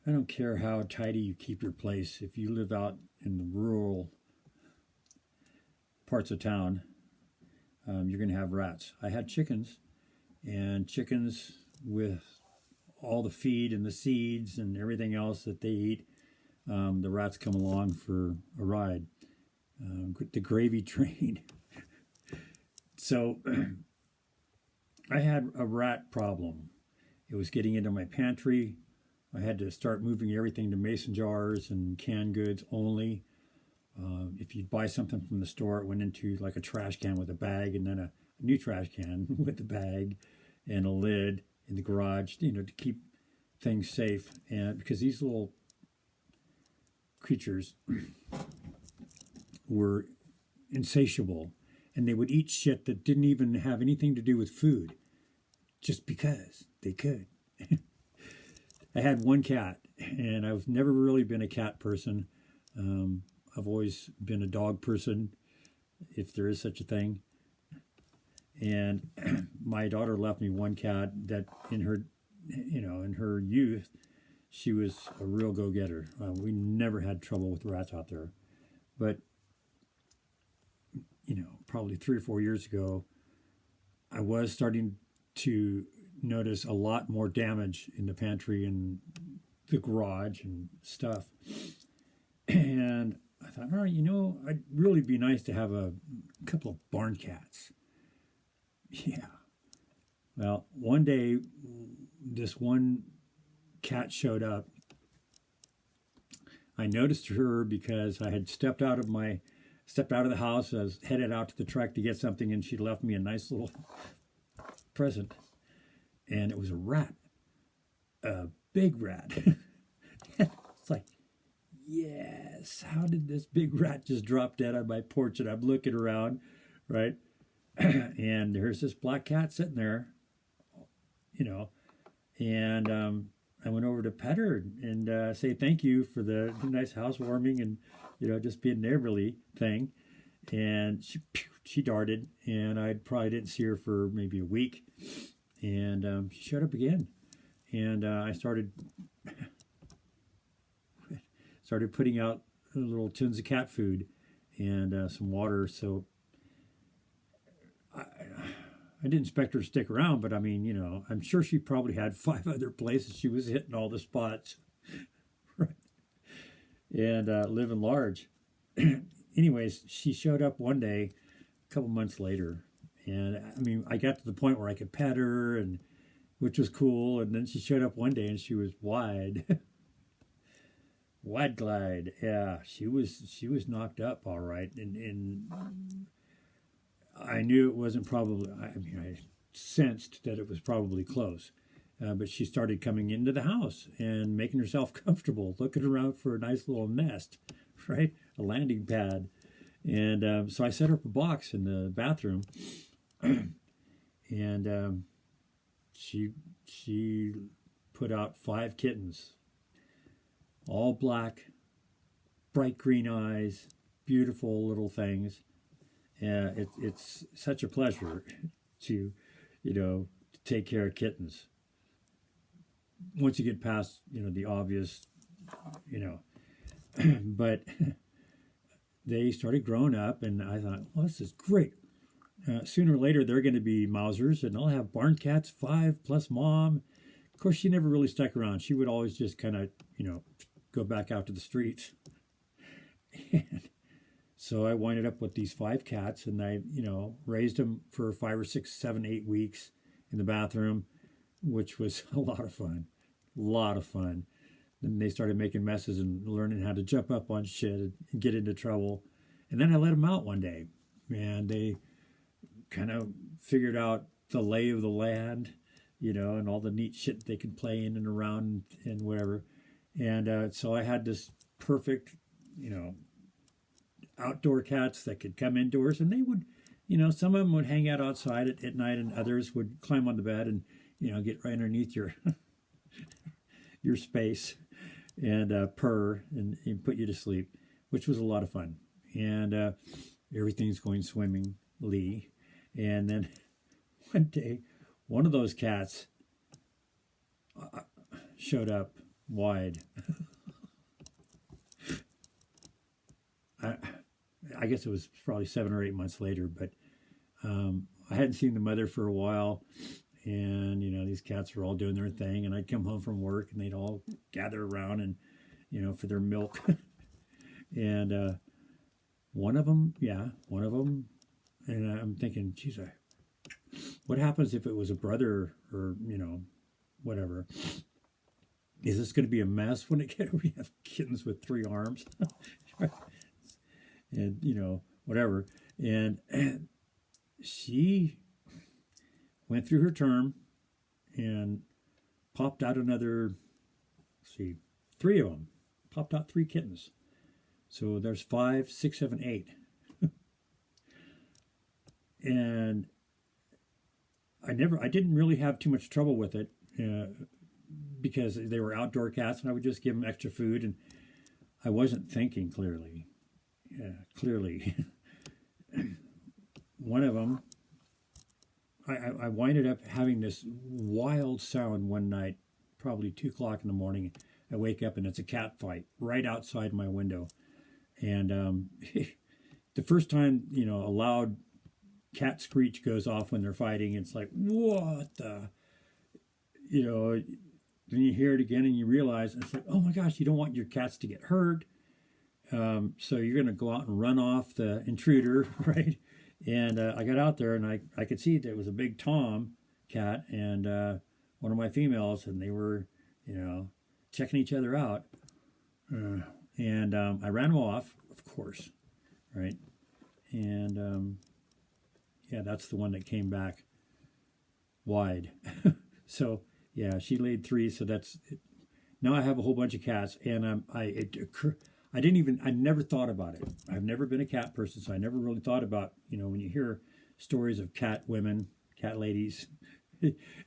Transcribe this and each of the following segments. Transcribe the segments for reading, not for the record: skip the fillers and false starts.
I don't care how tidy you keep your place. If you live out in the rural parts of town, you're going to have rats. I had chickens, and chickens with all the feed and the seeds and everything else that they eat, the rats come along for a ride. The gravy train. So I had a rat problem. It was getting into my pantry. I had to start moving everything to mason jars and canned goods only. If you'd buy something from the store, it went into like a trash can with a bag, and then a new trash can with a bag and a lid in the garage, to keep things safe. And because these little creatures were insatiable, and they would eat shit that didn't even have anything to do with food, just because they could. I had one cat, and I've never really been a cat person. I've always been a dog person, if there is such a thing. And my daughter left me one cat that in her youth, she was a real go-getter. We never had trouble with rats out there. But, probably 3 or 4 years ago, I was starting to notice a lot more damage in the pantry and the garage and stuff. And I thought, all right, it'd really be nice to have a couple of barn cats. Yeah. Well, one day, this one cat showed up. I noticed her because I had stepped out of the house. I was headed out to the truck to get something, and she left me a nice little present. And it was a rat, a big rat. It's like, yes, how did this big rat just drop dead on my porch? And I'm looking around, right? And there's this black cat sitting there, and I went over to pet her and say thank you for the nice housewarming and, just being neighborly thing. And she darted, and I probably didn't see her for maybe a week. And she showed up again, and I started putting out little tins of cat food and some water. So I didn't expect her to stick around, but I mean, I'm sure she probably had 5 other places she was hitting all the spots, right? And living large. Anyways, she showed up one day, a couple months later, and I mean, I got to the point where I could pet her, and which was cool. And then she showed up one day, and she was wide, wide glide. Yeah, she was knocked up all right, and I knew it wasn't probably. I sensed that it was probably close. But she started coming into the house and making herself comfortable, looking around for a nice little nest, right? A landing pad. And so I set her up a box in the bathroom, and she put out 5 kittens, all black, bright green eyes, beautiful little things. It's such a pleasure to, to take care of kittens. Once you get past, the obvious, but they started growing up, and I thought, well, this is great. Sooner or later, they're going to be Mausers, and I'll have barn cats, 5 plus mom. Of course, she never really stuck around. She would always just kind of, go back out to the streets. And so I winded up with these 5 cats, and I, raised them for 5 or 6, 7, 8 weeks in the bathroom, which was a lot of fun. Then they started making messes and learning how to jump up on shit and get into trouble. And then I let them out one day, and they kind of figured out the lay of the land, and all the neat shit they could play in and around and whatever. And so I had this perfect, outdoor cats that could come indoors, and they would, some of them would hang out outside at night, and others would climb on the bed and, get right underneath your your space and purr and put you to sleep, which was a lot of fun. And everything's going swimmingly. And then one day, one of those cats showed up Wide. I, I guess it was probably 7 or 8 months later, but I hadn't seen the mother for a while. And, these cats were all doing their thing. And I'd come home from work and they'd all gather around and, for their milk. And one of them, and I'm thinking, geez, what happens if it was a brother or, whatever? Is this going to be a mess when we have kittens with 3 arms? And, whatever. And she went through her term and popped out another, 3 of them. Popped out 3 kittens. So there's 5, 6, 7, 8. And I didn't really have too much trouble with it because they were outdoor cats and I would just give them extra food and I wasn't thinking clearly. One of them, I winded up having this wild sound one night, probably 2 o'clock in the morning. I wake up and it's a cat fight right outside my window. And the first time, a loud cat screech goes off when they're fighting, it's like, what the, then you hear it again and you realize, it's like, oh my gosh, you don't want your cats to get hurt. So you're going to go out and run off the intruder, right? And I got out there and I could see that it was a big Tom cat and one of my females, and they were, checking each other out. And I ran them off, of course, right? And that's the one that came back wide. So yeah, she laid 3. So that's it. Now I have a whole bunch of cats, and I never thought about it. I've never been a cat person, so I never really thought about, when you hear stories of cat women, cat ladies,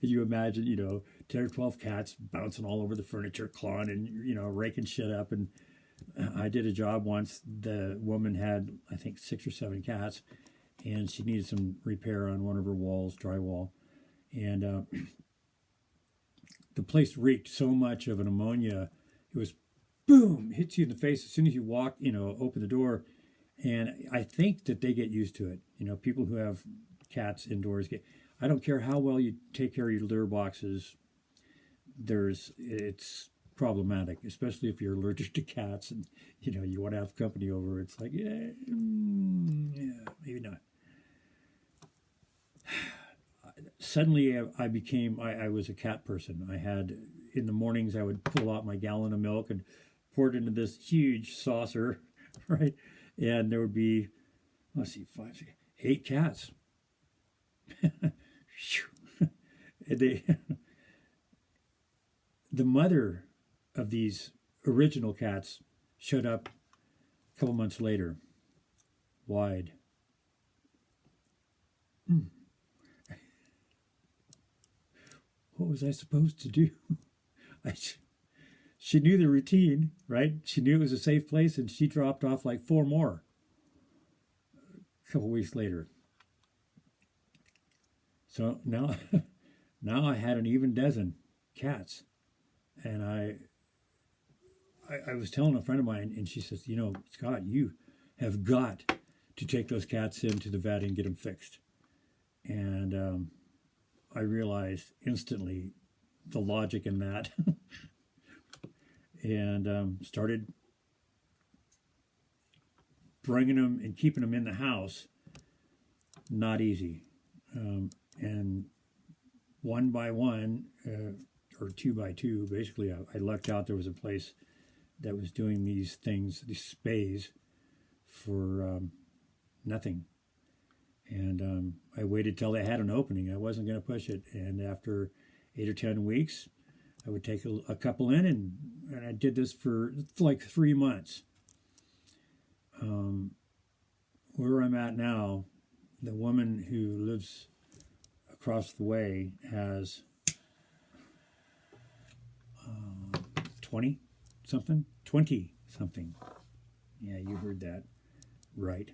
you imagine, 10 or 12 cats bouncing all over the furniture, clawing and, raking shit up. And I did a job once. The woman had, I think, 6 or 7 cats, and she needed some repair on one of her walls, drywall. And the place reeked so much of an ammonia. It was boom, hits you in the face as soon as you walk, open the door. And I think that they get used to it. People who have cats indoors I don't care how well you take care of your litter boxes. It's problematic, especially if you're allergic to cats and, you want to have company over. It's like, yeah, maybe not. Suddenly I was a cat person. I had, in the mornings, I would pull out my gallon of milk and pour it into this huge saucer, right? And there would be, 5, 6, 8 cats. The mother of these original cats showed up a couple months later, wide. What was I supposed to do? She knew the routine, right? She knew it was a safe place, and she dropped off like 4 more a couple weeks later. So now I had an even dozen cats. And I was telling a friend of mine, and she says, Scott, you have got to take those cats into the vet and get them fixed. And I realized instantly the logic in that. And started bringing them and keeping them in the house. Not easy. And one by one, or 2 by 2, basically, I lucked out. There was a place that was doing these things, these spays, for nothing. And I waited till they had an opening. I wasn't going to push it. And after 8 or 10 weeks, I would take a couple in, and I did this for like 3 months. Where I'm at now, the woman who lives across the way has 20 something. Yeah, you heard that right.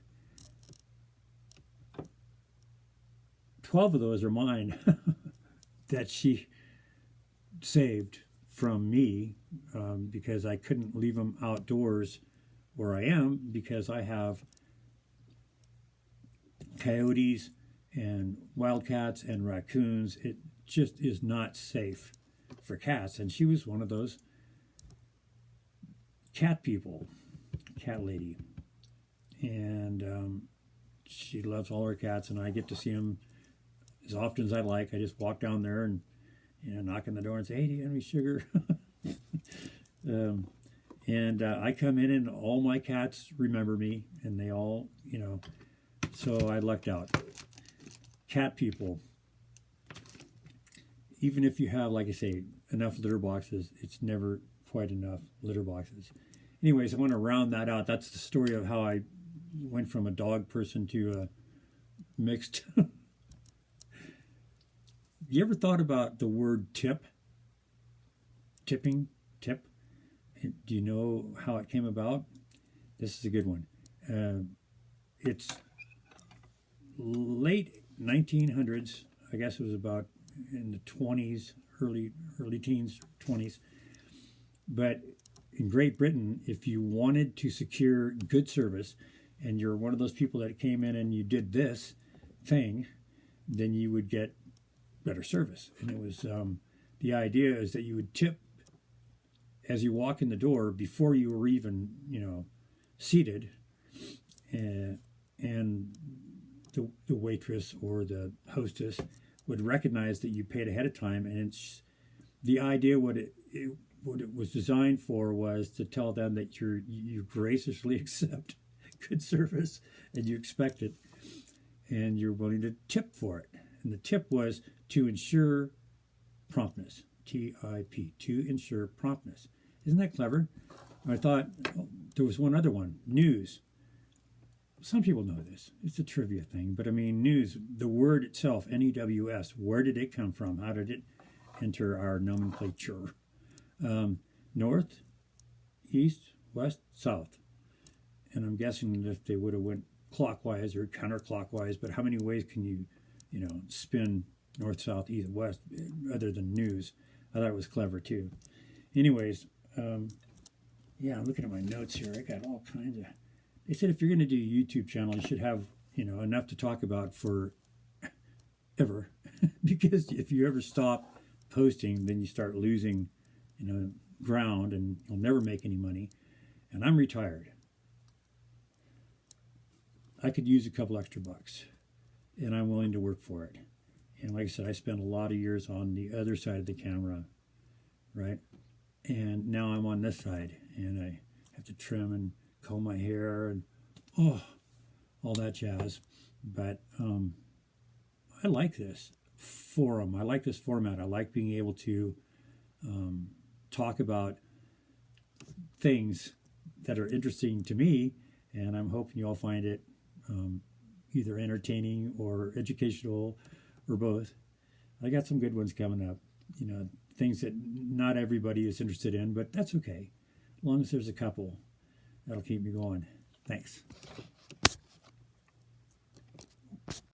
12 of those are mine that she saved from me because I couldn't leave them outdoors where I am because I have coyotes and wildcats and raccoons. It just is not safe for cats. And she was one of those cat people, cat lady. And she loves all her cats, and I get to see them as often as I like. I just walk down there and knock on the door and say, "Hey, do you have any sugar?" And I come in, and all my cats remember me, and they all, so I lucked out. Cat people, even if you have, like I say, enough litter boxes, it's never quite enough litter boxes. Anyways, I want to round that out. That's the story of how I went from a dog person to a mixed. You ever thought about the word tip? Tipping? Tip? Do you know how it came about? This is a good one. It's late 1900s. I guess it was about in the 20s, early teens, 20s. But in Great Britain, if you wanted to secure good service, and you're one of those people that came in and you did this thing, then you would get better service. And it was the idea is that you would tip as you walk in the door before you were even seated, and the waitress or the hostess would recognize that you paid ahead of time. And it's the idea what it was designed for was to tell them that you graciously accept good service and you expect it and you're willing to tip for it. And the tip was to ensure promptness. TIP, to ensure promptness. Isn't that clever? I thought there was one other one, news. Some people know this. It's a trivia thing, but I mean, news, the word itself, N-E-W-S, where did it come from? How did it enter our nomenclature? North, east, west, south. And I'm guessing if they would have went clockwise or counterclockwise, but how many ways can you spin north, south, east, west, other than news? I thought it was clever too. Anyways, yeah, I'm looking at my notes here. I got all kinds of. They said if you're going to do a YouTube channel, you should have enough to talk about for ever, because if you ever stop posting, then you start losing, ground, and you'll never make any money. And I'm retired. I could use a couple extra bucks, and I'm willing to work for it. And like I said, I spent a lot of years on the other side of the camera, right? And now I'm on this side, and I have to trim and comb my hair and all that jazz. But I like this forum. I like this format. I like being able to talk about things that are interesting to me, and I'm hoping you all find it either entertaining or educational or both. I got some good ones coming up, things that not everybody is interested in, but that's okay. As long as there's a couple, that'll keep me going. Thanks.